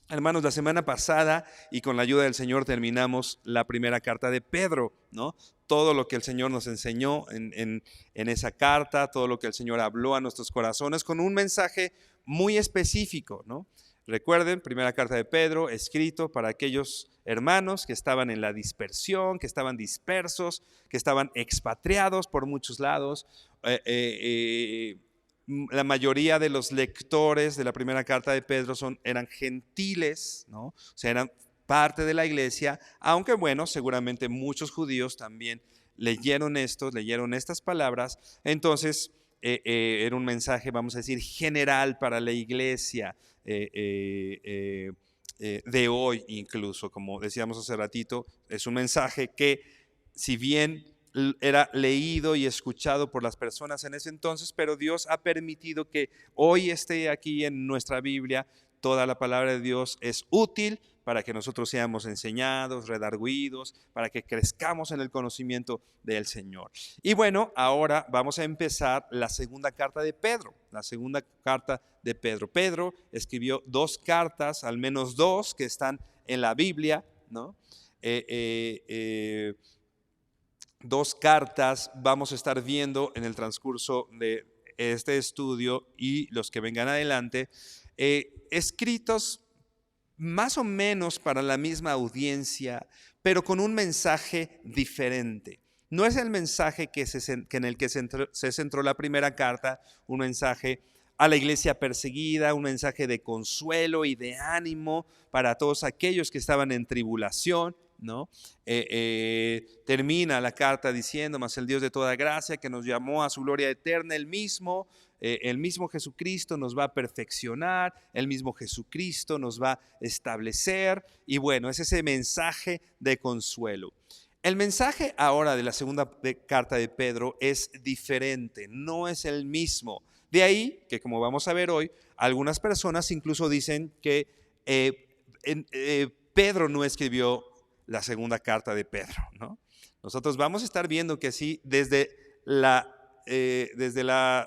Hermanos, la semana pasada y con la ayuda del Señor terminamos la primera carta de Pedro, ¿no? Todo lo que el Señor nos enseñó en esa carta, todo lo que el Señor habló a nuestros corazones con un mensaje muy específico, ¿no? Recuerden, primera carta de Pedro, escrito para aquellos hermanos que estaban en la dispersión, que estaban dispersos, que estaban expatriados por muchos lados. La mayoría de los lectores de la primera carta de Pedro eran gentiles, ¿no? O sea, eran parte de la iglesia, aunque bueno, seguramente muchos judíos también leyeron estas palabras. Entonces, era un mensaje, vamos a decir, general para la iglesia de hoy incluso, como decíamos hace ratito, es un mensaje que, si bien era leído y escuchado por las personas en ese entonces, pero Dios ha permitido que hoy esté aquí en nuestra Biblia. Toda la palabra de Dios es útil para que nosotros seamos enseñados, redarguidos, para que crezcamos en el conocimiento del Señor. Y bueno, ahora vamos a empezar la segunda carta de Pedro. La segunda carta de Pedro. Pedro escribió dos cartas, al menos dos, que están en la Biblia, ¿no? Dos cartas vamos a estar viendo en el transcurso de este estudio y los que vengan adelante, escritos más o menos para la misma audiencia, pero con un mensaje diferente. No es el mensaje en el que se centró la primera carta, un mensaje a la iglesia perseguida, un mensaje de consuelo y de ánimo para todos aquellos que estaban en tribulación, ¿no? Termina la carta diciendo: mas el Dios de toda gracia, que nos llamó a su gloria eterna, el mismo Jesucristo nos va a perfeccionar, el mismo Jesucristo nos va a establecer. Y bueno, es ese mensaje de consuelo. El mensaje ahora de la segunda carta de Pedro es diferente, no es el mismo. De ahí que, como vamos a ver hoy, algunas personas incluso dicen que Pedro no escribió la segunda carta de Pedro, ¿no? Nosotros vamos a estar viendo que sí, desde la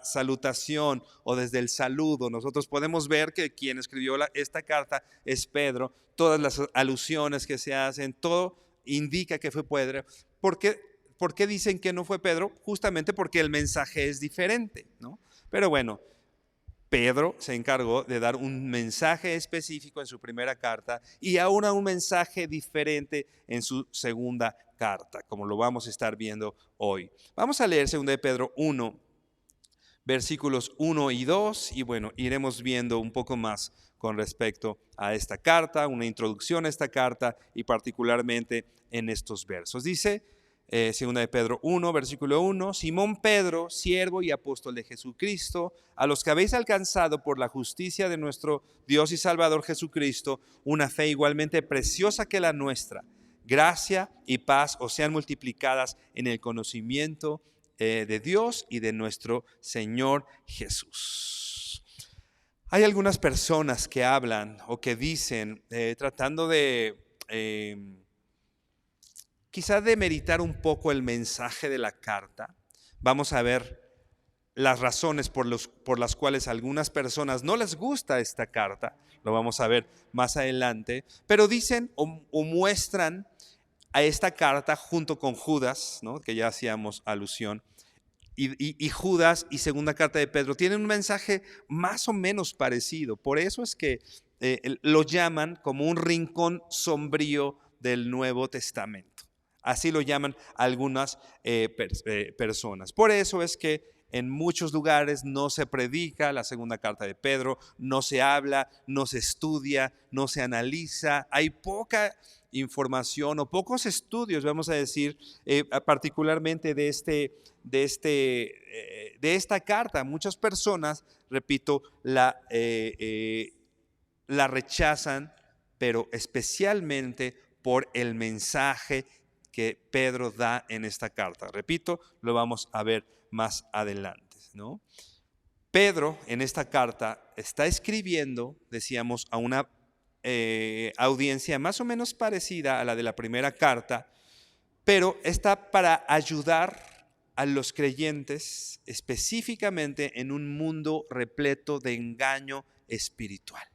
salutación o desde el saludo, nosotros podemos ver que quien escribió esta carta es Pedro. Todas las alusiones que se hacen, todo indica que fue Pedro. ¿Por qué dicen que no fue Pedro? Justamente porque el mensaje es diferente, ¿no? Pero bueno, Pedro se encargó de dar un mensaje específico en su primera carta y ahora un mensaje diferente en su segunda carta, como lo vamos a estar viendo hoy. Vamos a leer 2 de Pedro 1, versículos 1 y 2, y bueno, iremos viendo un poco más con respecto a esta carta, una introducción a esta carta y particularmente en estos versos. Dice, 2 de Pedro 1, versículo 1, Simón Pedro, siervo y apóstol de Jesucristo, a los que habéis alcanzado por la justicia de nuestro Dios y Salvador Jesucristo, una fe igualmente preciosa que la nuestra. Gracia y paz os sean multiplicadas en el conocimiento de Dios y de nuestro Señor Jesús. Hay algunas personas que hablan o que dicen, tratando de quizá demeritar un poco el mensaje de la carta. Vamos a ver las razones por las cuales a algunas personas no les gusta esta carta, lo vamos a ver más adelante, pero dicen o muestran a esta carta junto con Judas, ¿no? Que ya hacíamos alusión, y Judas y segunda carta de Pedro tienen un mensaje más o menos parecido. Por eso es que lo llaman como un rincón sombrío del Nuevo Testamento. Así lo llaman algunas personas. Por eso es que en muchos lugares no se predica la segunda carta de Pedro, no se habla, no se estudia, no se analiza. Hay poca información o pocos estudios, vamos a decir, particularmente de esta carta. Muchas personas, repito, la rechazan, pero especialmente por el mensaje que Pedro da en esta carta. Repito, lo vamos a ver más adelante, ¿no? Pedro en esta carta está escribiendo, decíamos, a una audiencia más o menos parecida a la de la primera carta, pero está para ayudar a los creyentes específicamente en un mundo repleto de engaño espiritual.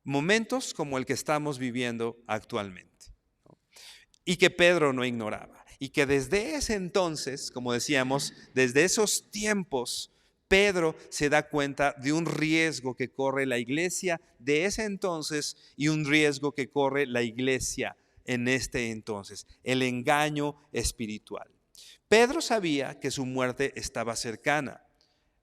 Momentos como el que estamos viviendo actualmente, ¿no? Y que Pedro no ignoraba. Y que desde ese entonces, como decíamos, desde esos tiempos, Pedro se da cuenta de un riesgo que corre la iglesia de ese entonces y un riesgo que corre la iglesia en este entonces, el engaño espiritual. Pedro sabía que su muerte estaba cercana.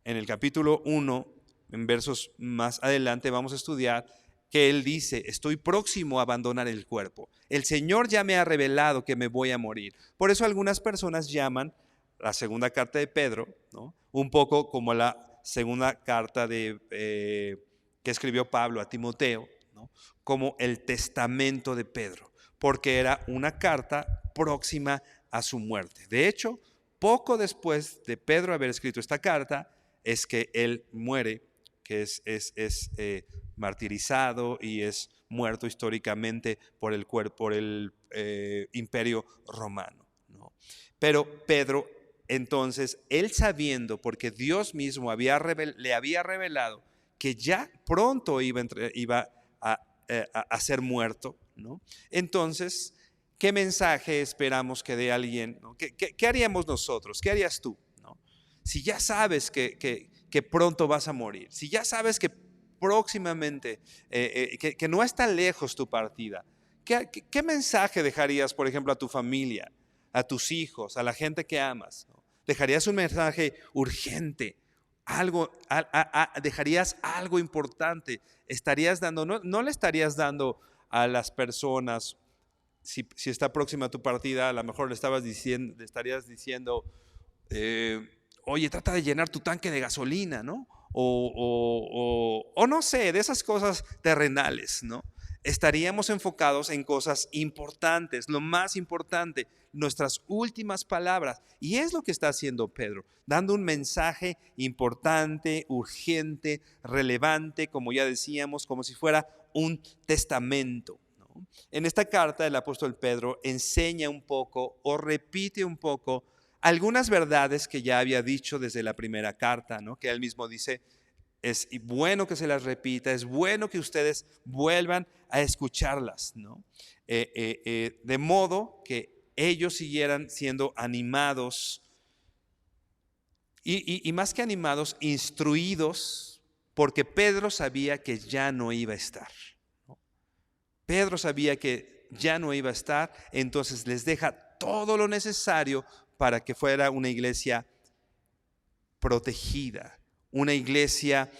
En el capítulo 1, en versos más adelante, vamos a estudiar que él dice: estoy próximo a abandonar el cuerpo. El Señor ya me ha revelado que me voy a morir. Por eso algunas personas llaman la segunda carta de Pedro, ¿no?, un poco como la segunda carta que escribió Pablo a Timoteo, ¿no?, como el testamento de Pedro, porque era una carta próxima a su muerte. De hecho, poco después de Pedro haber escrito esta carta, es que él muere, que es martirizado y es muerto históricamente por el imperio romano, ¿no? Pero Pedro, entonces, él sabiendo, porque Dios mismo le había revelado que ya pronto iba a ser muerto, ¿no? Entonces, ¿qué mensaje esperamos que dé alguien, ¿no? ¿Qué haríamos nosotros? ¿Qué harías tú, ¿no? Si ya sabes que pronto vas a morir, si ya sabes que próximamente, que no está lejos tu partida, ¿qué mensaje dejarías, por ejemplo, a tu familia, a tus hijos, a la gente que amas, ¿no? ¿Dejarías un mensaje urgente? ¿Dejarías algo importante? ¿Estarías dando, no le estarías dando a las personas, si está próxima tu partida, a lo mejor le estarías diciendo, oye, trata de llenar tu tanque de gasolina, ¿no? O no sé, de esas cosas terrenales, ¿no? Estaríamos enfocados en cosas importantes, lo más importante, nuestras últimas palabras. Y es lo que está haciendo Pedro, dando un mensaje importante, urgente, relevante, como ya decíamos, como si fuera un testamento, ¿no? En esta carta el apóstol Pedro enseña un poco o repite un poco algunas verdades que ya había dicho desde la primera carta, ¿no?, que él mismo dice: es bueno que se las repita, es bueno que ustedes vuelvan a escucharlas, ¿no? De modo que ellos siguieran siendo animados y más que animados, instruidos, porque Pedro sabía que ya no iba a estar, ¿no? Pedro sabía que ya no iba a estar, entonces les deja todo lo necesario para que fuera una iglesia protegida, una iglesia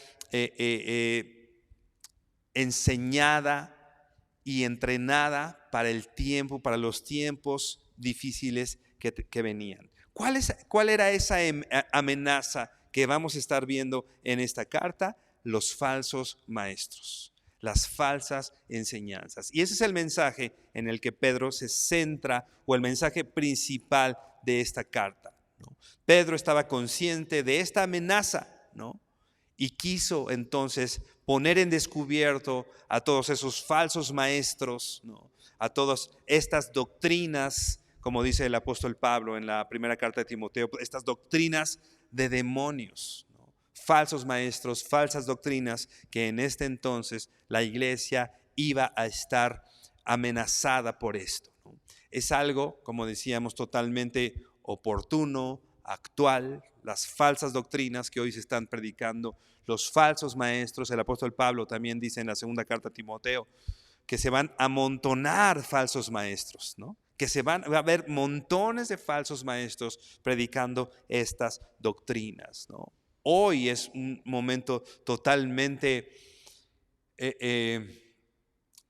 enseñada y entrenada para el tiempo, para los tiempos difíciles que venían. ¿Cuál era esa amenaza que vamos a estar viendo en esta carta? Los falsos maestros, las falsas enseñanzas. Y ese es el mensaje en el que Pedro se centra, o el mensaje principal de esta carta, ¿no? Pedro estaba consciente de esta amenaza, ¿no?, y quiso entonces poner en descubierto a todos esos falsos maestros, ¿no?, a todas estas doctrinas, como dice el apóstol Pablo en la primera carta de Timoteo, estas doctrinas de demonios, ¿no?, falsos maestros, falsas doctrinas, que en este entonces la iglesia iba a estar amenazada por esto, ¿no? Es algo, como decíamos, totalmente oportuno, actual. Las falsas doctrinas que hoy se están predicando los falsos maestros. El apóstol Pablo también dice en la segunda carta a Timoteo que se van a amontonar falsos maestros, ¿no? Que va a haber montones de falsos maestros predicando estas doctrinas, ¿no? Hoy es un momento totalmente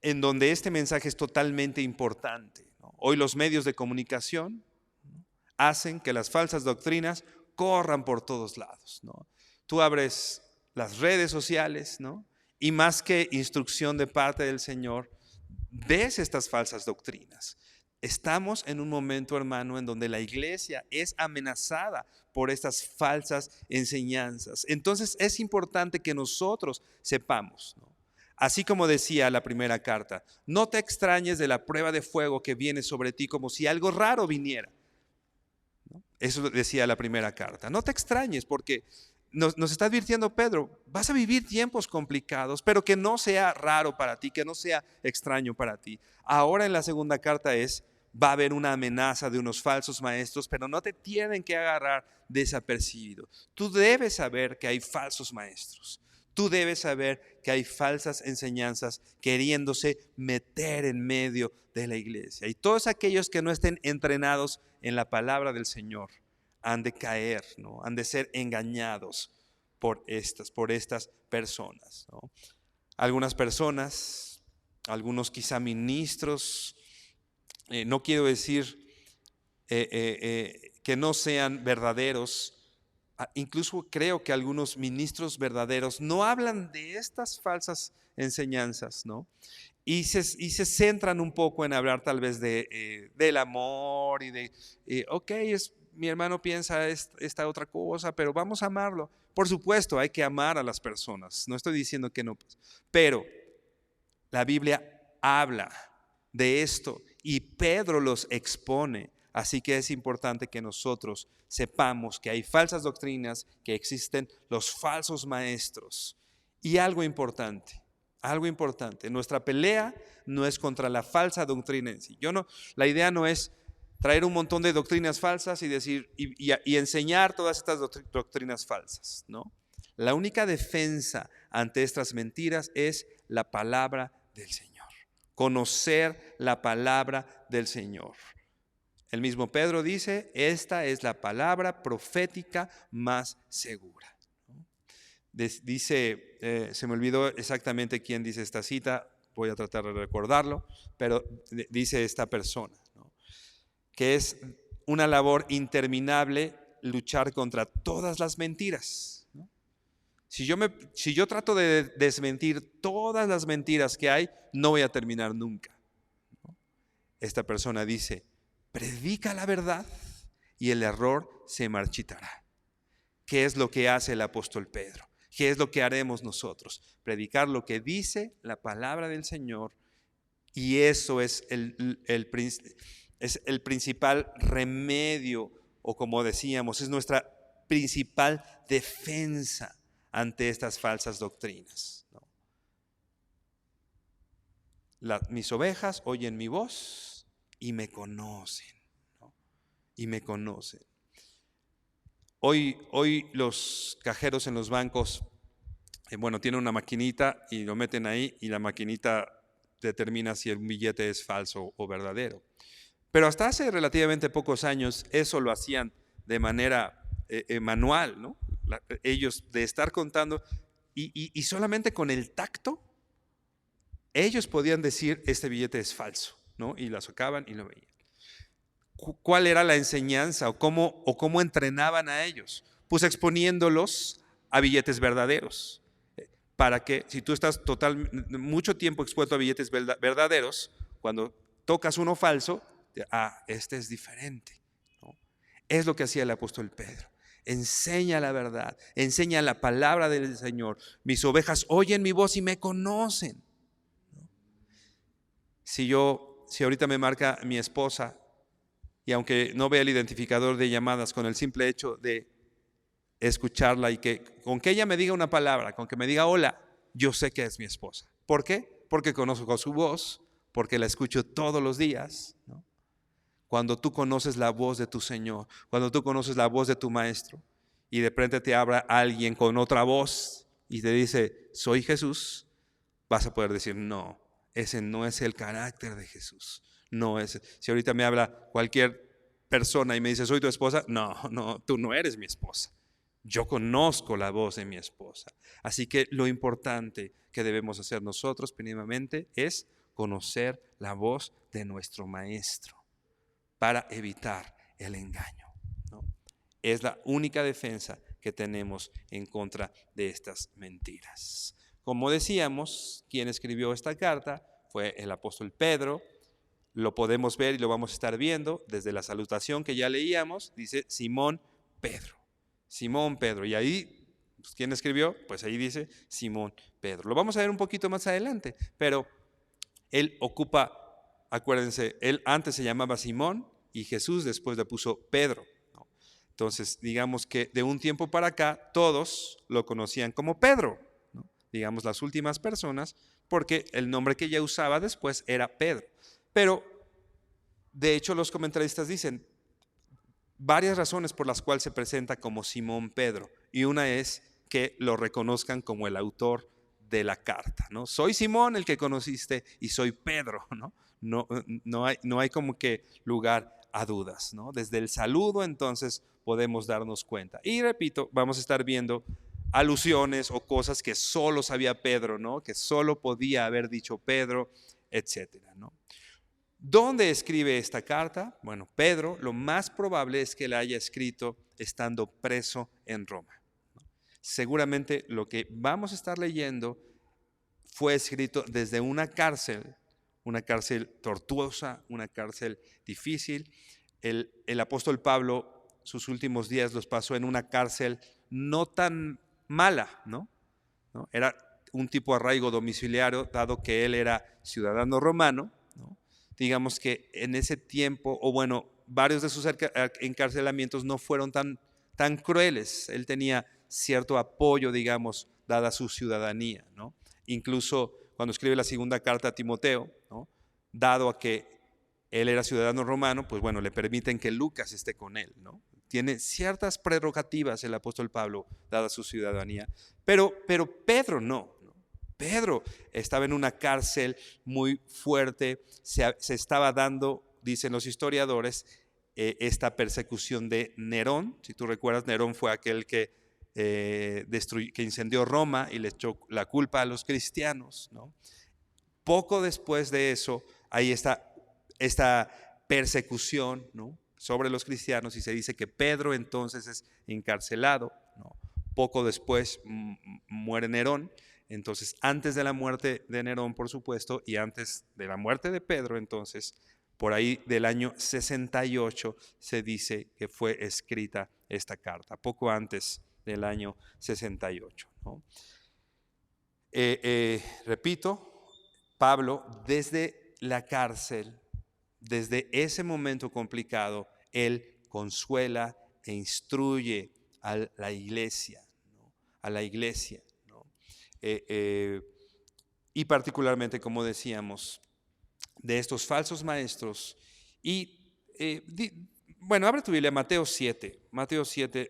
en donde este mensaje es totalmente importante, ¿no? Hoy los medios de comunicación, ¿no?, hacen que las falsas doctrinas corran por todos lados, ¿no? Tú abres las redes sociales, ¿no?, y más que instrucción de parte del Señor, ves estas falsas doctrinas. Estamos en un momento, hermano, en donde la iglesia es amenazada por estas falsas enseñanzas. Entonces es importante que nosotros sepamos, ¿no? Así como decía la primera carta, no te extrañes de la prueba de fuego que viene sobre ti como si algo raro viniera, ¿no? Eso decía la primera carta. No te extrañes porque nos está advirtiendo Pedro, vas a vivir tiempos complicados, pero que no sea raro para ti, que no sea extraño para ti. Ahora en la segunda carta va a haber una amenaza de unos falsos maestros, pero no te tienen que agarrar desapercibido. Tú debes saber que hay falsos maestros. Tú debes saber que hay falsas enseñanzas queriéndose meter en medio de la iglesia. Y todos aquellos que no estén entrenados en la palabra del Señor han de caer, ¿no? Han de ser engañados por estas personas, ¿no? Algunas personas, algunos quizá ministros, no quiero decir que no sean verdaderos. Incluso creo que algunos ministros verdaderos no hablan de estas falsas enseñanzas, ¿no? Y se centran un poco en hablar tal vez del amor y de, ok, mi hermano piensa esta otra cosa, pero vamos a amarlo. Por supuesto, hay que amar a las personas. No estoy diciendo que no, pero la Biblia habla de esto y Pedro los expone. Así que es importante que nosotros sepamos que hay falsas doctrinas, que existen los falsos maestros. Y algo importante, nuestra pelea no es contra la falsa doctrina en sí. La idea no es traer un montón de doctrinas falsas y decir y enseñar todas estas doctrinas falsas, ¿no? La única defensa ante estas mentiras es la palabra del Señor. Conocer la palabra del Señor. El mismo Pedro dice, esta es la palabra profética más segura. Dice, se me olvidó exactamente quién dice esta cita, voy a tratar de recordarlo, pero dice esta persona, ¿no?, que es una labor interminable luchar contra todas las mentiras, ¿no? Si yo trato de desmentir todas las mentiras que hay, no voy a terminar nunca, ¿no? Esta persona dice, predica la verdad y el error se marchitará. ¿Qué es lo que hace el apóstol Pedro? ¿Qué es lo que haremos nosotros? Predicar lo que dice la palabra del Señor, y eso es el principal remedio, o como decíamos, es nuestra principal defensa ante estas falsas doctrinas, ¿no? Mis ovejas oyen mi voz y me conocen, ¿no? Y me conocen. Hoy los cajeros en los bancos, tienen una maquinita y lo meten ahí y la maquinita determina si el billete es falso o verdadero. Pero hasta hace relativamente pocos años eso lo hacían de manera manual, ¿no? Ellos de estar contando y solamente con el tacto ellos podían decir este billete es falso, ¿no? Y lo sacaban y lo veían. ¿Cuál era la enseñanza o cómo entrenaban a ellos? Pues exponiéndolos a billetes verdaderos. Para que si tú estás mucho tiempo expuesto a billetes verdaderos, cuando tocas uno falso, este es diferente, ¿no? Es lo que hacía el apóstol Pedro. Enseña la verdad, enseña la palabra del Señor. Mis ovejas oyen mi voz y me conocen, ¿no? Si ahorita me marca mi esposa, y aunque no vea el identificador de llamadas, con el simple hecho de escucharla y con que ella me diga una palabra, con que me diga hola, yo sé que es mi esposa. ¿Por qué? Porque conozco su voz, porque la escucho todos los días, ¿no? Cuando tú conoces la voz de tu Señor, cuando tú conoces la voz de tu Maestro y de repente te habla alguien con otra voz y te dice, soy Jesús, vas a poder decir, no, ese no es el carácter de Jesús. No es. Si ahorita me habla cualquier persona y me dice, soy tu esposa, no, tú no eres mi esposa. Yo conozco la voz de mi esposa. Así que lo importante que debemos hacer nosotros mínimamente es conocer la voz de nuestro maestro para evitar el engaño, ¿no? Es la única defensa que tenemos en contra de estas mentiras. Como decíamos, quien escribió esta carta fue el apóstol Pedro. Lo podemos ver y lo vamos a estar viendo desde la salutación que ya leíamos. Dice Simón Pedro. Simón Pedro. Y ahí, ¿quién escribió? Pues ahí dice Simón Pedro. Lo vamos a ver un poquito más adelante, pero él ocupa, acuérdense, él antes se llamaba Simón y Jesús después le puso Pedro, ¿no? Entonces, digamos que de un tiempo para acá todos lo conocían como Pedro, ¿no? Digamos las últimas personas, porque el nombre que ella usaba después era Pedro. Pero, de hecho, los comentaristas dicen varias razones por las cuales se presenta como Simón Pedro, y una es que lo reconozcan como el autor de la carta, ¿no? Soy Simón el que conociste y soy Pedro, ¿no? No hay como que lugar a dudas, ¿no? Desde el saludo entonces podemos darnos cuenta. Y repito, vamos a estar viendo alusiones o cosas que solo sabía Pedro, ¿no? Que solo podía haber dicho Pedro, etcétera, ¿no? ¿Dónde escribe esta carta? Bueno, Pedro, lo más probable es que la haya escrito estando preso en Roma. Seguramente lo que vamos a estar leyendo fue escrito desde una cárcel tortuosa, una cárcel difícil. El apóstol Pablo sus últimos días los pasó en una cárcel no tan mala, ¿no? Era un tipo de arraigo domiciliario, dado que él era ciudadano romano, ¿no? Digamos que en ese tiempo, o bueno, varios de sus encarcelamientos no fueron tan crueles. Él tenía cierto apoyo, digamos, dada su ciudadanía, ¿no? Incluso cuando escribe la segunda carta a Timoteo, ¿no? Dado a que él era ciudadano romano, pues bueno, le permiten que Lucas esté con él, ¿no? Tiene ciertas prerrogativas el apóstol Pablo, dada su ciudadanía, pero Pedro no. Pedro estaba en una cárcel muy fuerte, se estaba dando, dicen los historiadores, esta persecución de Nerón. Si tú recuerdas, Nerón fue aquel que incendió Roma y le echó la culpa a los cristianos, ¿no? Poco después de eso, hay esta persecución, ¿no?, sobre los cristianos, y se dice que Pedro entonces es encarcelado, ¿no? Poco después muere Nerón. Entonces, antes de la muerte de Nerón, por supuesto, y antes de la muerte de Pedro, entonces, por ahí del año 68 se dice que fue escrita esta carta, poco antes del año 68, ¿no? Repito, Pablo, desde la cárcel, desde ese momento complicado, él consuela e instruye a la iglesia, ¿no? A la iglesia, ¿no? Y particularmente, como decíamos, de estos falsos maestros. Y bueno, abre tu Biblia, Mateo 7,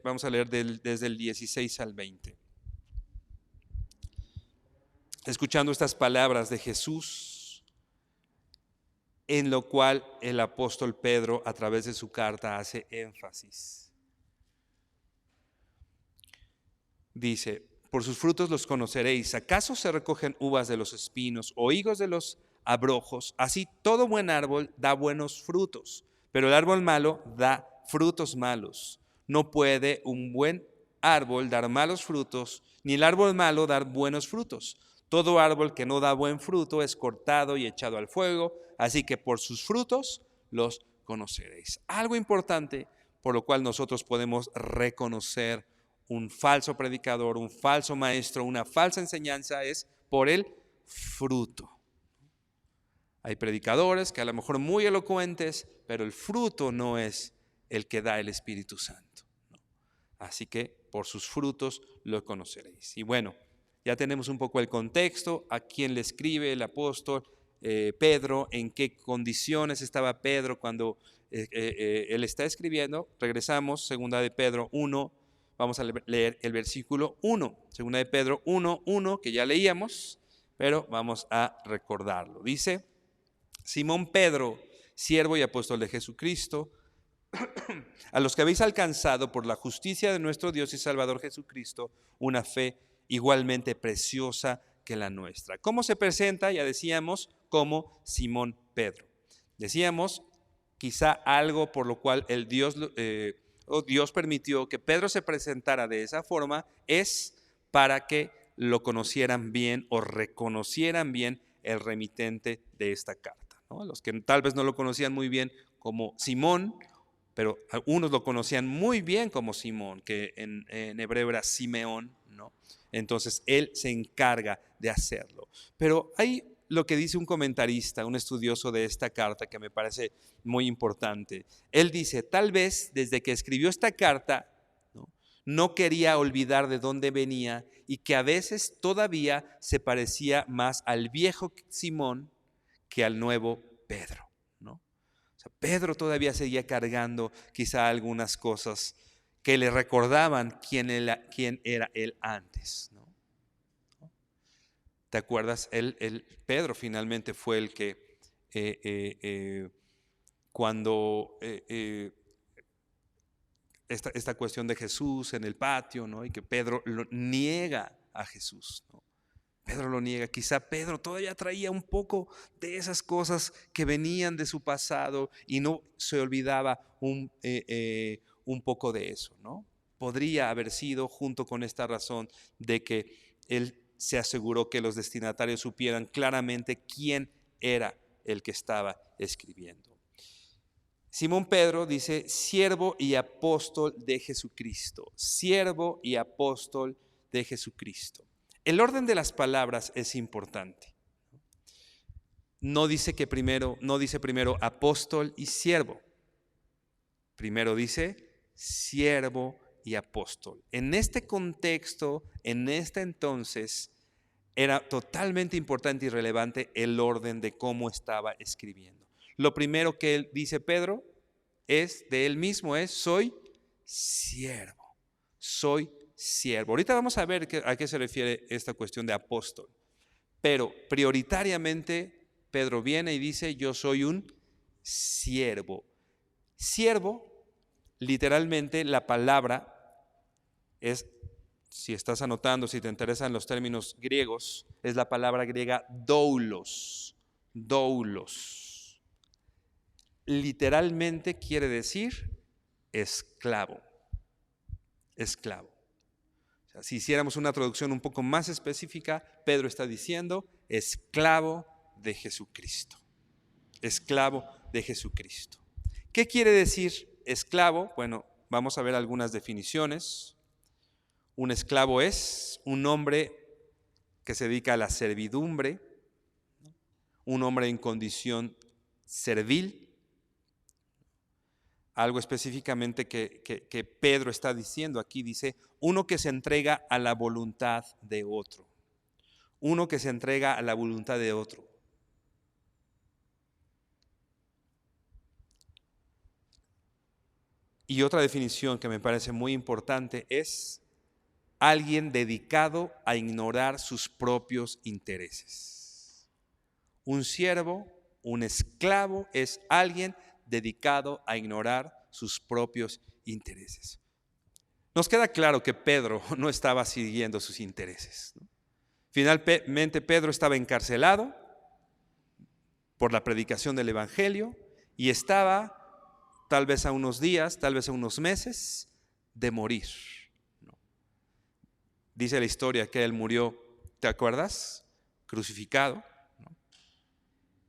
vamos a leer desde el 16 al 20. Escuchando estas palabras de Jesús, en lo cual el apóstol Pedro, a través de su carta, hace énfasis. Dice: por sus frutos los conoceréis. ¿Acaso se recogen uvas de los espinos o higos de los abrojos? Así todo buen árbol da buenos frutos, pero el árbol malo da frutos malos. No puede un buen árbol dar malos frutos, ni el árbol malo dar buenos frutos. Todo árbol que no da buen fruto es cortado y echado al fuego, así que por sus frutos los conoceréis. Algo importante por lo cual nosotros podemos reconocer un falso predicador, un falso maestro, una falsa enseñanza, es por el fruto. Hay predicadores que a lo mejor muy elocuentes, pero el fruto no es el que da el Espíritu Santo, ¿no? Así que por sus frutos lo conoceréis. Y bueno, ya tenemos un poco el contexto, a quién le escribe el apóstol Pedro, en qué condiciones estaba Pedro cuando él está escribiendo. Regresamos, segunda de Pedro 1, vamos a leer el versículo 1, segunda de Pedro 1:1, que ya leíamos, pero vamos a recordarlo. Dice: Simón Pedro, siervo y apóstol de Jesucristo, a los que habéis alcanzado por la justicia de nuestro Dios y Salvador Jesucristo una fe igualmente preciosa que la nuestra. ¿Cómo se presenta? Ya decíamos, como Simón Pedro. Decíamos, quizá algo por lo cual Dios permitió que Pedro se presentara de esa forma es para que lo conocieran bien o reconocieran bien el remitente de esta carta, ¿no? Los que tal vez no lo conocían muy bien como Simón, pero algunos lo conocían muy bien como Simón, que en hebreo era Simeón, ¿no? Entonces él se encarga de hacerlo. Pero hay lo que dice un comentarista, un estudioso de esta carta, que me parece muy importante. Él dice: tal vez desde que escribió esta carta, no quería olvidar de dónde venía y que a veces todavía se parecía más al viejo Simón que al nuevo Pedro, ¿no? O sea, Pedro todavía seguía cargando quizá algunas cosas que le recordaban quién era él antes, ¿no? ¿Te acuerdas? Pedro finalmente fue el que cuando esta cuestión de Jesús en el patio, ¿no? Y que Pedro lo niega a Jesús, ¿no? Pedro lo niega. Quizá Pedro todavía traía un poco de esas cosas que venían de su pasado y no se olvidaba un poco de eso, ¿no? Podría haber sido junto con esta razón de que él se aseguró que los destinatarios supieran claramente quién era el que estaba escribiendo. Simón Pedro dice: siervo y apóstol de Jesucristo. Siervo y apóstol de Jesucristo. El orden de las palabras es importante. No dice primero apóstol y siervo. Primero dice siervo y apóstol. En este contexto, en este entonces, era totalmente importante y relevante el orden de cómo estaba escribiendo. Lo primero que él dice Pedro es de él mismo, soy siervo, soy siervo. Ahorita vamos a ver a qué se refiere esta cuestión de apóstol, pero prioritariamente Pedro viene y dice: yo soy un siervo. Siervo, literalmente la palabra es, si estás anotando, si te interesan los términos griegos, es la palabra griega doulos. Doulos. Literalmente quiere decir esclavo. Esclavo. O sea, si hiciéramos una traducción un poco más específica, Pedro está diciendo esclavo de Jesucristo. Esclavo de Jesucristo. ¿Qué quiere decir esclavo? Bueno, vamos a ver algunas definiciones. Un esclavo es un hombre que se dedica a la servidumbre, un hombre en condición servil. Algo específicamente que Pedro está diciendo aquí, dice: uno que se entrega a la voluntad de otro. Uno que se entrega a la voluntad de otro. Y otra definición que me parece muy importante es alguien dedicado a ignorar sus propios intereses. Un siervo, un esclavo, es alguien dedicado a ignorar sus propios intereses. Nos queda claro que Pedro no estaba siguiendo sus intereses, ¿no? Finalmente Pedro estaba encarcelado por la predicación del Evangelio y estaba tal vez a unos días, tal vez a unos meses de morir. Dice la historia que él murió, ¿te acuerdas? Crucificado, ¿no?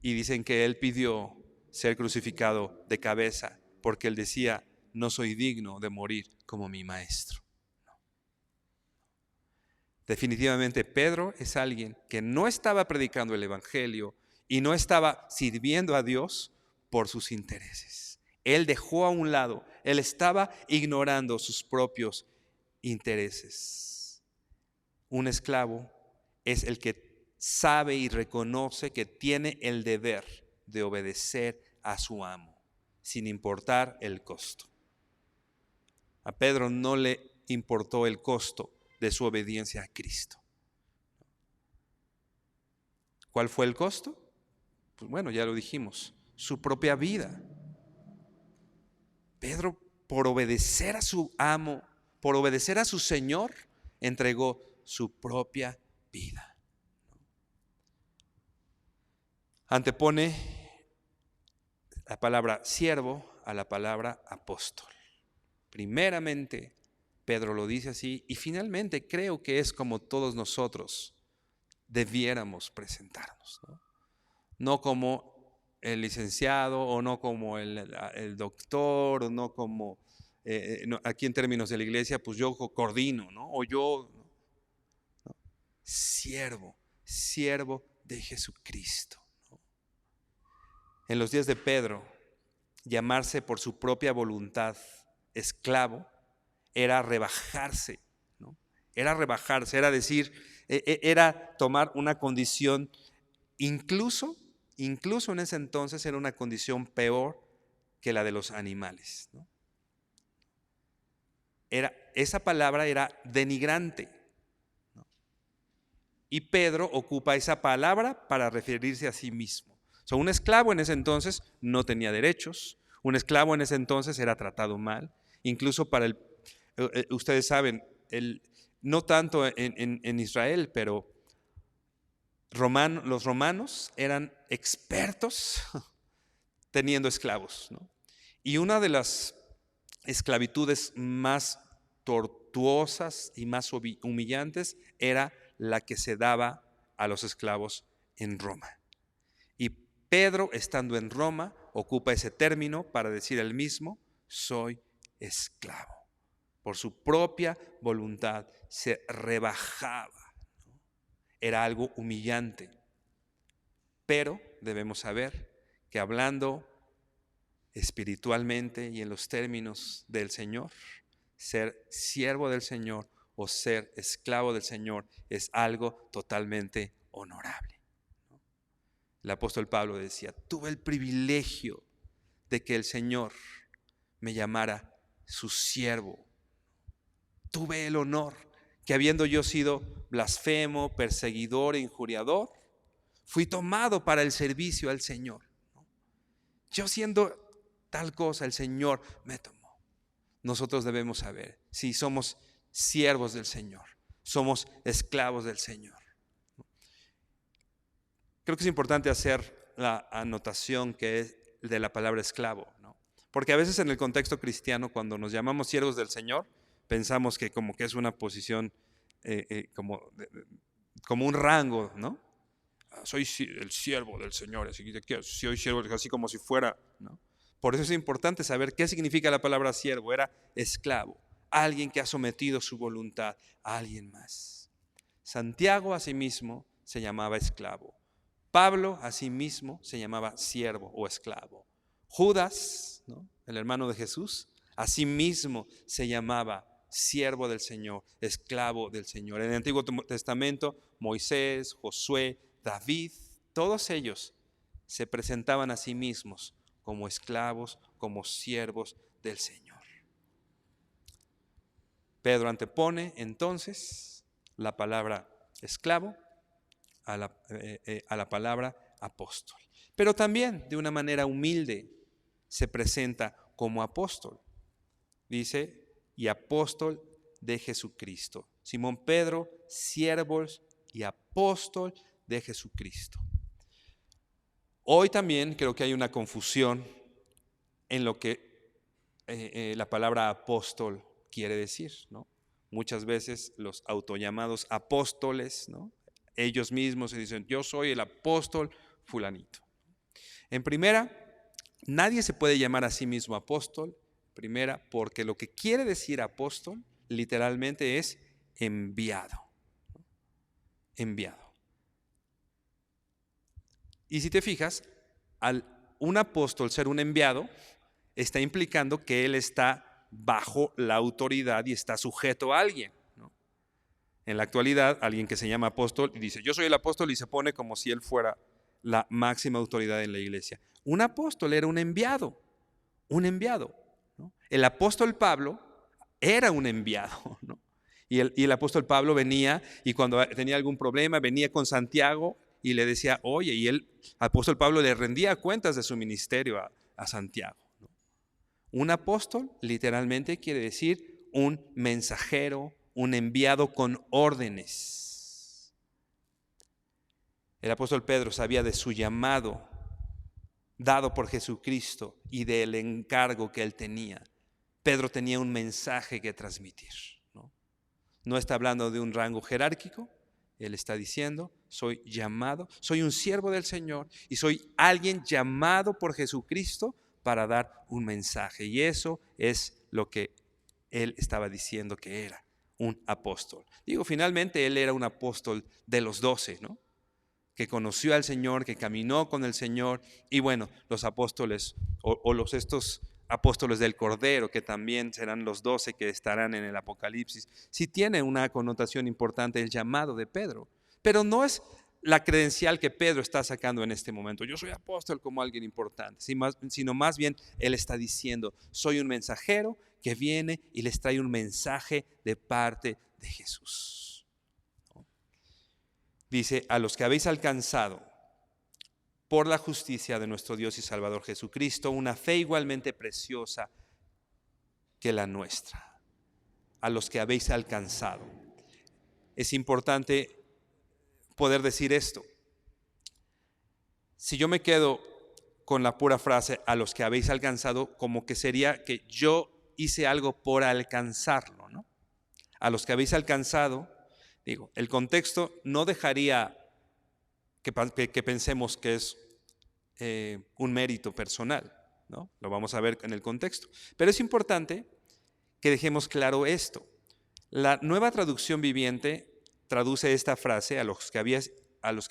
Y dicen que él pidió ser crucificado de cabeza porque él decía: no soy digno de morir como mi maestro. No. Definitivamente Pedro es alguien que no estaba predicando el Evangelio y no estaba sirviendo a Dios por sus intereses. Él dejó a un lado, él estaba ignorando sus propios intereses. Un esclavo es el que sabe y reconoce que tiene el deber de obedecer a su amo, sin importar el costo. A Pedro no le importó el costo de su obediencia a Cristo. ¿Cuál fue el costo? Pues bueno, ya lo dijimos, su propia vida. Pedro, por obedecer a su amo, por obedecer a su Señor, entregó su propia vida. Antepone la palabra siervo a la palabra apóstol. Primeramente, Pedro lo dice así, y finalmente creo que es como todos nosotros debiéramos presentarnos, ¿no? No como el licenciado, o no como el doctor, o no como, no, aquí en términos de la iglesia, pues yo coordino, ¿no? O yo, ¿no? Siervo de Jesucristo, ¿no? En los días de Pedro, llamarse por su propia voluntad esclavo era rebajarse, ¿no? Era rebajarse, era decir, era tomar una condición, incluso en ese entonces era una condición peor que la de los animales, ¿no? Esa palabra era denigrante, ¿no? Y Pedro ocupa esa palabra para referirse a sí mismo. O sea, un esclavo en ese entonces no tenía derechos, un esclavo en ese entonces era tratado mal, incluso para ustedes saben, no tanto en Israel, pero los romanos eran expertos teniendo esclavos, ¿no? Y una de las esclavitudes más tortuosas y más humillantes era la que se daba a los esclavos en Roma. Y Pedro, estando en Roma, ocupa ese término para decir él mismo: soy esclavo. Por su propia voluntad se rebajaba, ¿no? Era algo humillante. Pero debemos saber que hablando espiritualmente y en los términos del Señor, ser siervo del Señor o ser esclavo del Señor es algo totalmente honorable, ¿no? El apóstol Pablo decía: tuve el privilegio de que el Señor me llamara su siervo. Tuve el honor que, habiendo yo sido blasfemo, perseguidor e injuriador, fui tomado para el servicio al Señor, ¿no? Yo siendo tal cosa, el Señor me tomó. Nosotros debemos saber si somos siervos del Señor, somos esclavos del Señor. Creo que es importante hacer la anotación que es de la palabra esclavo, ¿no? Porque a veces en el contexto cristiano, cuando nos llamamos siervos del Señor, pensamos que como que es una posición como un rango, ¿no? Soy el siervo del Señor, así que soy siervo, así como si fuera, ¿no? Por eso es importante saber qué significa la palabra siervo. Era esclavo, alguien que ha sometido su voluntad a alguien más. Santiago asimismo se llamaba esclavo. Pablo asimismo se llamaba siervo o esclavo. Judas, ¿no?, el hermano de Jesús, asimismo se llamaba siervo del Señor, esclavo del Señor. En el Antiguo Testamento, Moisés, Josué, David, todos ellos se presentaban a sí mismos como esclavos, como siervos del Señor. Pedro antepone entonces la palabra esclavo a la palabra apóstol. Pero también de una manera humilde se presenta como apóstol. Dice: y apóstol de Jesucristo. Simón Pedro, siervo y apóstol de Jesucristo. Hoy también creo que hay una confusión en lo que la palabra apóstol quiere decir, ¿no? Muchas veces los autollamados apóstoles, ¿no?, ellos mismos se dicen: yo soy el apóstol fulanito. En primera, nadie se puede llamar a sí mismo apóstol. Primera, porque lo que quiere decir apóstol literalmente es enviado. Enviado. Y si te fijas, al un apóstol ser un enviado, está implicando que él está bajo la autoridad y está sujeto a alguien, ¿no? En la actualidad, alguien que se llama apóstol y dice: yo soy el apóstol, y se pone como si él fuera la máxima autoridad en la iglesia. Un apóstol era un enviado, ¿no? El apóstol Pablo era un enviado, ¿no? Y el apóstol Pablo venía, y cuando tenía algún problema, venía con Santiago y le decía, oye, y el apóstol Pablo le rendía cuentas de su ministerio a Santiago, ¿no? Un apóstol literalmente quiere decir un mensajero, un enviado con órdenes. El apóstol Pedro sabía de su llamado dado por Jesucristo y del encargo que él tenía. Pedro tenía un mensaje que transmitir, ¿no? No está hablando de un rango jerárquico. Él está diciendo, soy llamado, soy un siervo del Señor y soy alguien llamado por Jesucristo para dar un mensaje. Y eso es lo que él estaba diciendo que era, un apóstol. Digo, finalmente él era un apóstol de los 12, ¿no? Que conoció al Señor, que caminó con el Señor. Y bueno, los apóstoles estos apóstoles del Cordero, que también serán los 12 que estarán en el Apocalipsis, sí tiene una connotación importante el llamado de Pedro, pero no es la credencial que Pedro está sacando en este momento. Yo soy apóstol como alguien importante, sino más bien él está diciendo, soy un mensajero que viene y les trae un mensaje de parte de Jesús. Dice, a los que habéis alcanzado por la justicia de nuestro Dios y Salvador Jesucristo, una fe igualmente preciosa que la nuestra. A los que habéis alcanzado. Es importante poder decir esto. Si yo me quedo con la pura frase, a los que habéis alcanzado, como que sería que yo hice algo por alcanzarlo, ¿no? A los que habéis alcanzado, digo, el contexto no dejaría que pensemos que es un mérito personal, ¿no? Lo vamos a ver en el contexto. Pero es importante que dejemos claro esto. La Nueva Traducción Viviente traduce esta frase, a los que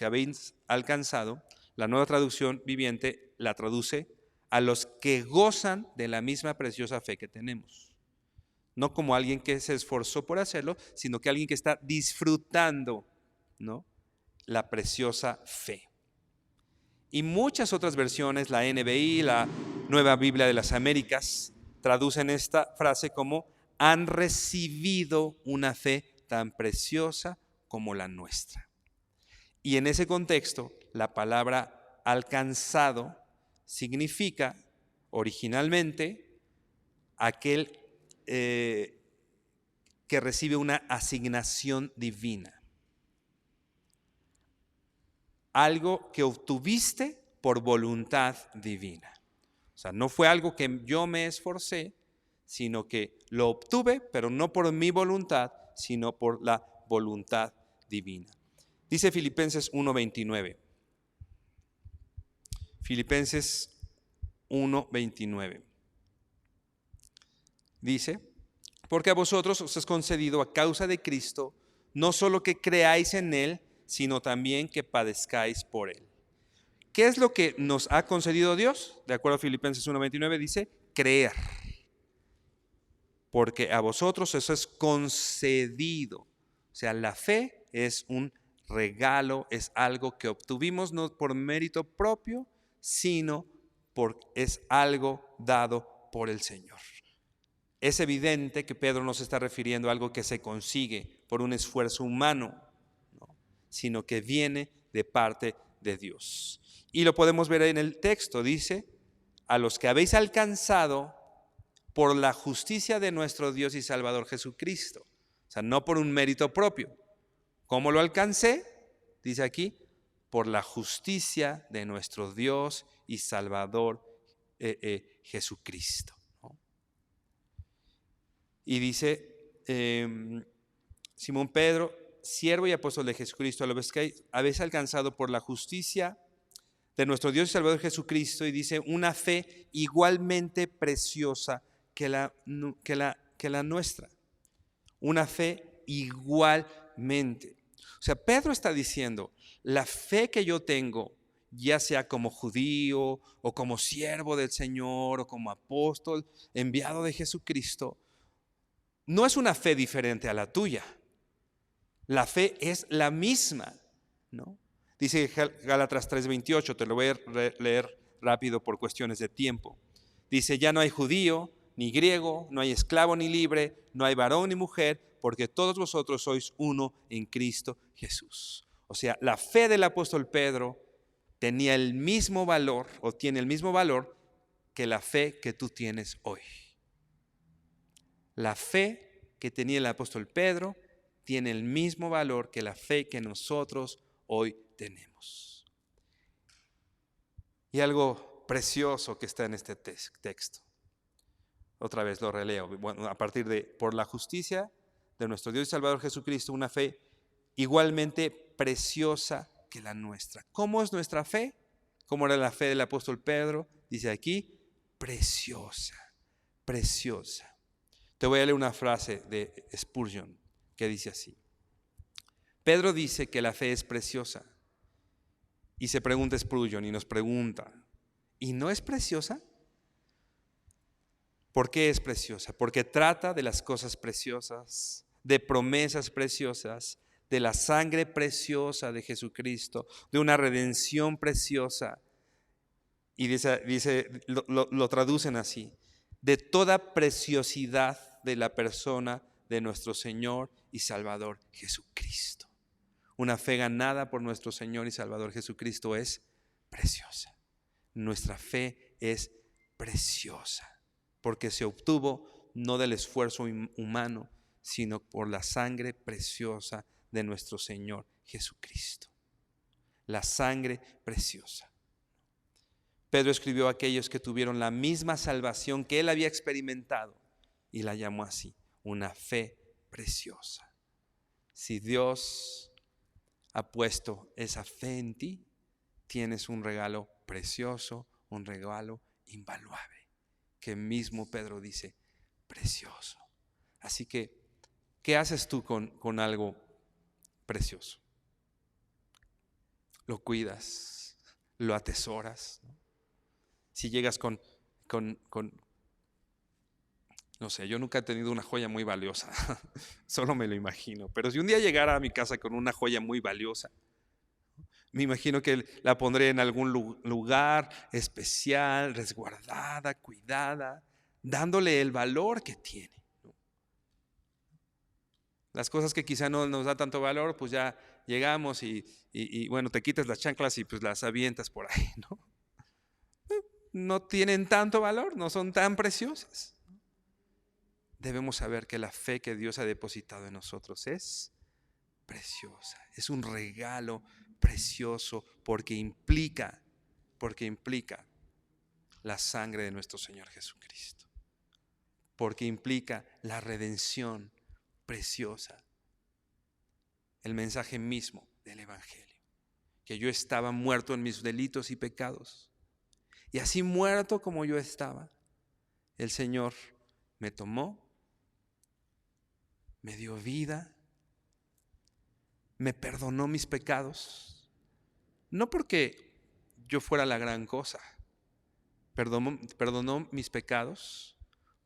habéis alcanzado. La Nueva Traducción Viviente la traduce a los que gozan de la misma preciosa fe que tenemos. No como alguien que se esforzó por hacerlo, sino que alguien que está disfrutando, ¿no?, la preciosa fe. Y muchas otras versiones, la NBI, la Nueva Biblia de las Américas, traducen esta frase como han recibido una fe tan preciosa como la nuestra. Y en ese contexto, la palabra alcanzado significa originalmente aquel que recibe una asignación divina. Algo que obtuviste por voluntad divina. O sea, no fue algo que yo me esforcé, sino que lo obtuve, pero no por mi voluntad, sino por la voluntad divina. Dice Filipenses 1:29. Filipenses 1:29. Dice, porque a vosotros os es concedido a causa de Cristo, no solo que creáis en Él, sino también que padezcáis por Él. ¿Qué es lo que nos ha concedido Dios? De acuerdo a Filipenses 1:29 dice, creer. Porque a vosotros eso es concedido. O sea, la fe es un regalo, es algo que obtuvimos no por mérito propio, sino es algo dado por el Señor. Es evidente que Pedro no se está refiriendo a algo que se consigue por un esfuerzo humano, ¿no?, sino que viene de parte de Dios. Y lo podemos ver en el texto, dice, a los que habéis alcanzado por la justicia de nuestro Dios y Salvador Jesucristo. O sea, no por un mérito propio. ¿Cómo lo alcancé? Dice aquí, por la justicia de nuestro Dios y Salvador Jesucristo. Y dice Simón Pedro, siervo y apóstol de Jesucristo, a los que habéis alcanzado por la justicia de nuestro Dios y Salvador Jesucristo, y dice una fe igualmente preciosa que la nuestra. Una fe igualmente. O sea, Pedro está diciendo, la fe que yo tengo, ya sea como judío o como siervo del Señor o como apóstol enviado de Jesucristo, no es una fe diferente a la tuya. La fe es la misma, ¿no? Dice Gálatas 3:28, te lo voy a leer rápido por cuestiones de tiempo. Dice, ya no hay judío, ni griego, no hay esclavo ni libre, no hay varón ni mujer, porque todos vosotros sois uno en Cristo Jesús. O sea, la fe del apóstol Pedro tenía el mismo valor, o tiene el mismo valor, que la fe que tú tienes hoy. La fe que tenía el apóstol Pedro tiene el mismo valor que la fe que nosotros hoy tenemos. Y algo precioso que está en este texto. Otra vez lo releo. Bueno, a partir de, por la justicia de nuestro Dios y Salvador Jesucristo, una fe igualmente preciosa que la nuestra. ¿Cómo es nuestra fe? ¿Cómo era la fe del apóstol Pedro? Dice aquí, preciosa, preciosa. Te voy a leer una frase de Spurgeon que dice así. Pedro dice que la fe es preciosa. Y se pregunta Spurgeon y nos pregunta, ¿y no es preciosa? ¿Por qué es preciosa? Porque trata de las cosas preciosas, de promesas preciosas, de la sangre preciosa de Jesucristo, de una redención preciosa. Y lo traducen así, de toda preciosidad de la persona de nuestro Señor y Salvador Jesucristo. Una fe ganada por nuestro Señor y Salvador Jesucristo es preciosa. Nuestra fe es preciosa, porque se obtuvo no del esfuerzo humano, sino por la sangre preciosa de nuestro Señor Jesucristo. La sangre preciosa. Pedro escribió a aquellos que tuvieron la misma salvación que él había experimentado y la llamó así, una fe preciosa. Si Dios ha puesto esa fe en ti, tienes un regalo precioso, un regalo invaluable, que mismo Pedro dice, precioso. Así que, ¿qué haces tú con algo precioso? Lo cuidas, lo atesoras, ¿no? Si llegas no sé, yo nunca he tenido una joya muy valiosa, solo me lo imagino, pero si un día llegara a mi casa con una joya muy valiosa, me imagino que la pondré en algún lugar especial, resguardada, cuidada, dándole el valor que tiene, ¿no? Las cosas que quizá no nos da tanto valor, pues ya llegamos y bueno, te quitas las chanclas y pues las avientas por ahí, ¿no? No tienen tanto valor, no son tan preciosas. Debemos saber que la fe que Dios ha depositado en nosotros es preciosa, es un regalo precioso porque implica la sangre de nuestro Señor Jesucristo, porque implica la redención preciosa, el mensaje mismo del Evangelio, que yo estaba muerto en mis delitos y pecados, y así muerto como yo estaba, el Señor me tomó, me dio vida, me perdonó mis pecados, no porque yo fuera la gran cosa, perdonó mis pecados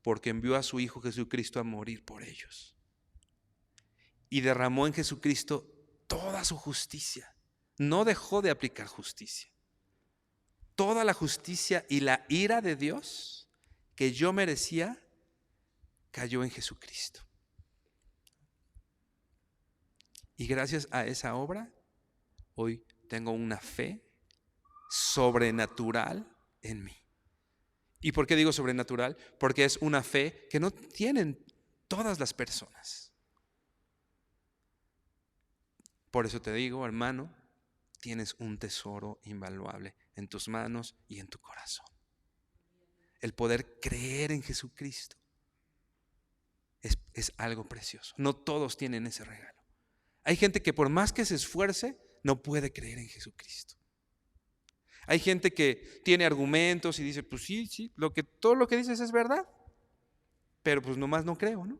porque envió a su Hijo Jesucristo a morir por ellos y derramó en Jesucristo toda su justicia. No dejó de aplicar justicia. Toda la justicia y la ira de Dios que yo merecía cayó en Jesucristo. Y gracias a esa obra, hoy tengo una fe sobrenatural en mí. ¿Y por qué digo sobrenatural? Porque es una fe que no tienen todas las personas. Por eso te digo, hermano, tienes un tesoro invaluable en tus manos y en tu corazón. El poder creer en Jesucristo es algo precioso. No todos tienen ese regalo. Hay gente que por más que se esfuerce, no puede creer en Jesucristo. Hay gente que tiene argumentos y dice, pues sí, todo lo que dices es verdad, pero pues nomás no creo, ¿no?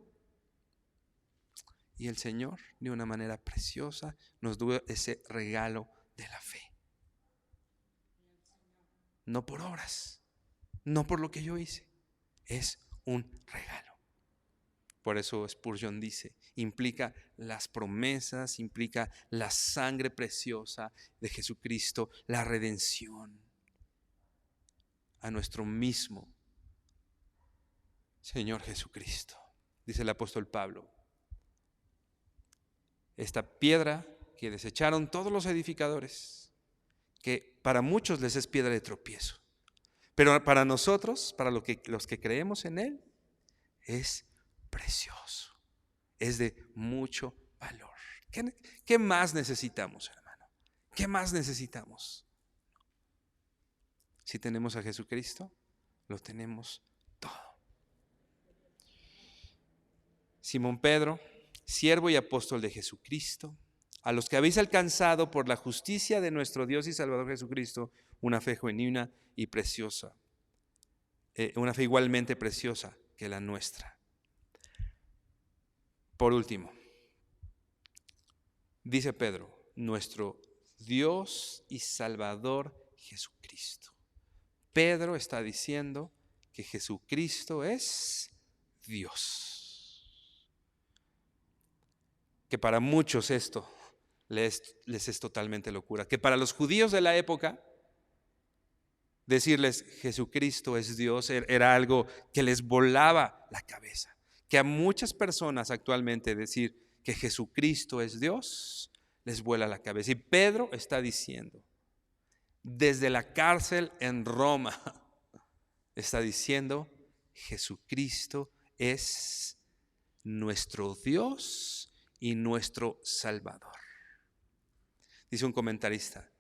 Y el Señor, de una manera preciosa, nos dio ese regalo de la fe. No por obras, no por lo que yo hice, es un regalo. Por eso Spurgeon dice, implica las promesas, implica la sangre preciosa de Jesucristo, la redención a nuestro mismo Señor Jesucristo, dice el apóstol Pablo, esta piedra que desecharon todos los edificadores, que para muchos les es piedra de tropiezo, pero para nosotros, para los que creemos en Él, es precioso, es de mucho valor. ¿Qué más necesitamos, hermano? ¿Qué más necesitamos? Si tenemos a Jesucristo, lo tenemos todo. Simón Pedro, siervo y apóstol de Jesucristo, a los que habéis alcanzado por la justicia de nuestro Dios y Salvador Jesucristo una fe genuina y preciosa, una fe igualmente preciosa que la nuestra. Por último, dice Pedro, nuestro Dios y Salvador Jesucristo. Pedro está diciendo que Jesucristo es Dios. Que para muchos esto les es totalmente locura. Que para los judíos de la época, decirles Jesucristo es Dios era algo que les volaba la cabeza. Que a muchas personas actualmente decir que Jesucristo es Dios les vuela la cabeza. Y Pedro está diciendo, desde la cárcel en Roma, está diciendo, Jesucristo es nuestro Dios y nuestro Salvador. Dice un comentarista,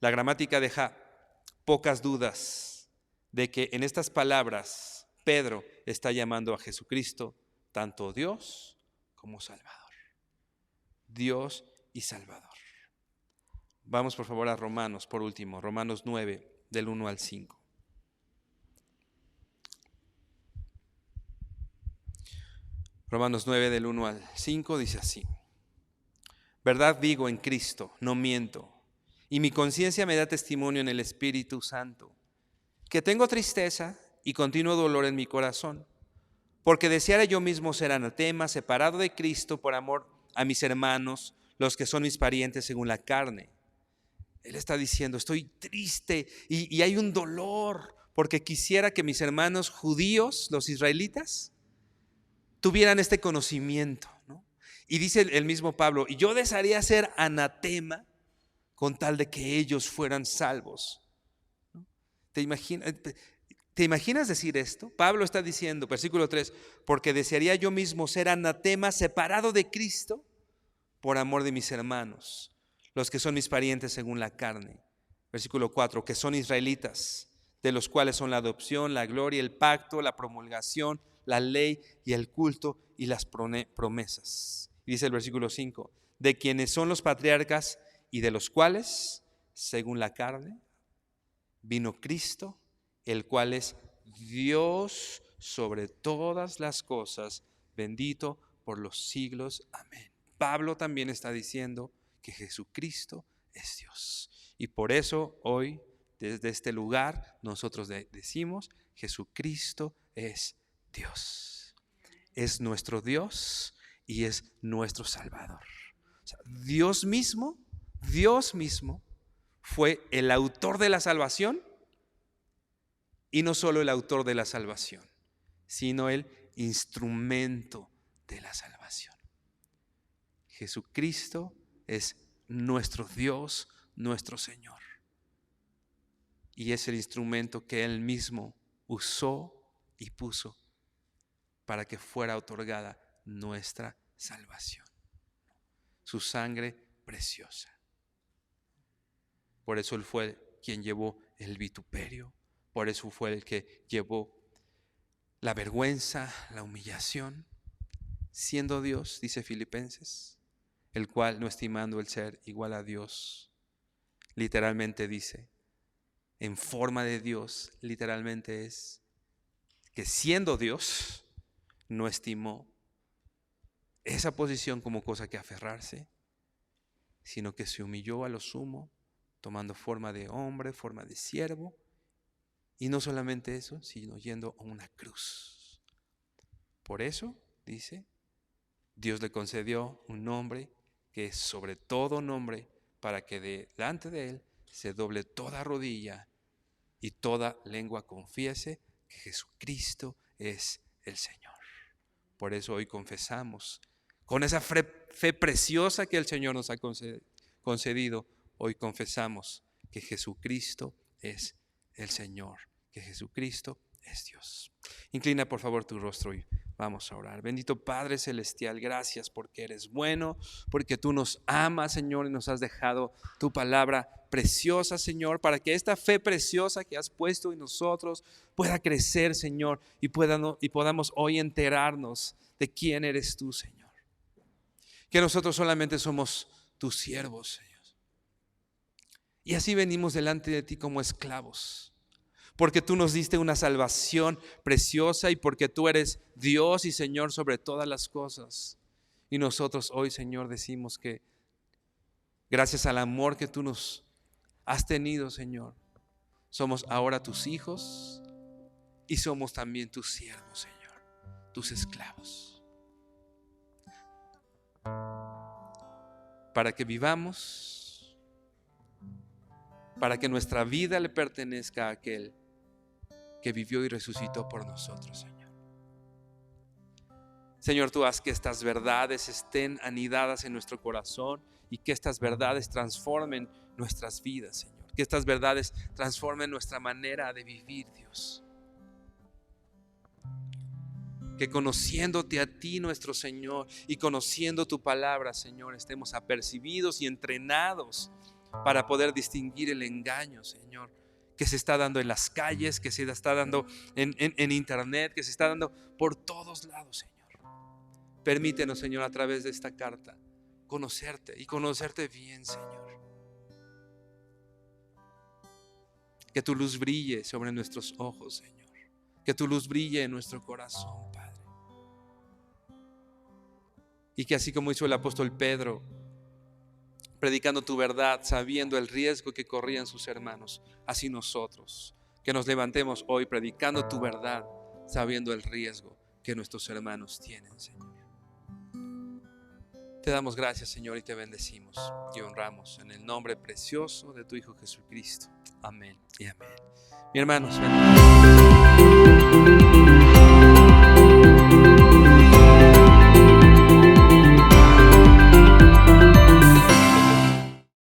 la gramática deja pocas dudas de que en estas palabras Pedro está llamando a Jesucristo tanto Dios como Salvador. Dios y Salvador. Vamos por favor a Romanos, por último, Romanos 9, del 1 al 5. Romanos 9, del 1 al 5 dice así. Verdad digo en Cristo, no miento, y mi conciencia me da testimonio en el Espíritu Santo, que tengo tristeza y continuo dolor en mi corazón, porque deseara yo mismo ser anatema, separado de Cristo por amor a mis hermanos, los que son mis parientes según la carne. Él está diciendo, estoy triste y hay un dolor, porque quisiera que mis hermanos judíos, los israelitas, tuvieran este conocimiento, ¿no? Y dice el mismo Pablo, y yo desearía ser anatema con tal de que ellos fueran salvos, ¿no? ¿Te imaginas decir esto? Pablo está diciendo, versículo 3, porque desearía yo mismo ser anatema, separado de Cristo, por amor de mis hermanos, los que son mis parientes según la carne. Versículo 4, que son israelitas, de los cuales son la adopción, la gloria, el pacto, la promulgación, la ley y el culto y las promesas. Dice el versículo 5, de quienes son los patriarcas y de los cuales, según la carne, vino Cristo, el cual es Dios sobre todas las cosas, bendito por los siglos. Amén. Pablo también está diciendo que Jesucristo es Dios. Y por eso hoy, desde este lugar, nosotros decimos, Jesucristo es Dios. Es nuestro Dios y es nuestro Salvador. O sea, Dios mismo fue el autor de la salvación, y no solo el autor de la salvación, sino el instrumento de la salvación. Jesucristo es nuestro Dios, nuestro Señor. Y es el instrumento que Él mismo usó y puso para que fuera otorgada nuestra salvación. Su sangre preciosa. Por eso Él fue quien llevó el vituperio. Por eso fue el que llevó la vergüenza, la humillación, siendo Dios, dice Filipenses, el cual, no estimando el ser igual a Dios, literalmente dice, en forma de Dios, literalmente es que siendo Dios, no estimó esa posición como cosa que aferrarse, sino que se humilló a lo sumo, tomando forma de hombre, forma de siervo, y no solamente eso, sino yendo a una cruz. Por eso, dice, Dios le concedió un nombre que es sobre todo nombre, para que delante de Él se doble toda rodilla y toda lengua confiese que Jesucristo es el Señor. Por eso hoy confesamos, con esa fe preciosa que el Señor nos ha concedido, hoy confesamos que Jesucristo es el Señor, que Jesucristo es Dios. Inclina por favor tu rostro y vamos a orar. Bendito Padre Celestial, gracias porque eres bueno, porque tú nos amas, Señor, y nos has dejado tu palabra preciosa, Señor, para que esta fe preciosa que has puesto en nosotros pueda crecer, Señor, y podamos hoy enterarnos de quién eres tú, Señor. Que nosotros solamente somos tus siervos, Señor. Y así venimos delante de ti como esclavos, porque tú nos diste una salvación preciosa y porque tú eres Dios y Señor sobre todas las cosas. Y nosotros hoy, Señor, decimos que gracias al amor que tú nos has tenido, Señor, somos ahora tus hijos y somos también tus siervos, Señor, tus esclavos. Para que vivamos, para que nuestra vida le pertenezca a aquel que vivió y resucitó por nosotros, Señor. Señor, tú haz que estas verdades estén anidadas en nuestro corazón y que estas verdades transformen nuestras vidas, Señor. Que estas verdades transformen nuestra manera de vivir, Dios. Que conociéndote a ti, nuestro Señor, y conociendo tu palabra, Señor, estemos apercibidos y entrenados para poder distinguir el engaño, Señor, que se está dando en las calles, que se está dando en internet, que se está dando por todos lados, Señor. Permítenos, Señor, a través de esta carta conocerte y conocerte bien, Señor. Que tu luz brille sobre nuestros ojos, Señor. Que tu luz brille en nuestro corazón, Padre. Y que así como hizo el apóstol Pedro, predicando tu verdad, sabiendo el riesgo que corrían sus hermanos, así nosotros, que nos levantemos hoy predicando tu verdad, sabiendo el riesgo que nuestros hermanos tienen, Señor. Te damos gracias, Señor, y te bendecimos y honramos en el nombre precioso de tu Hijo Jesucristo. Amén y amén. Mi hermanos, ven.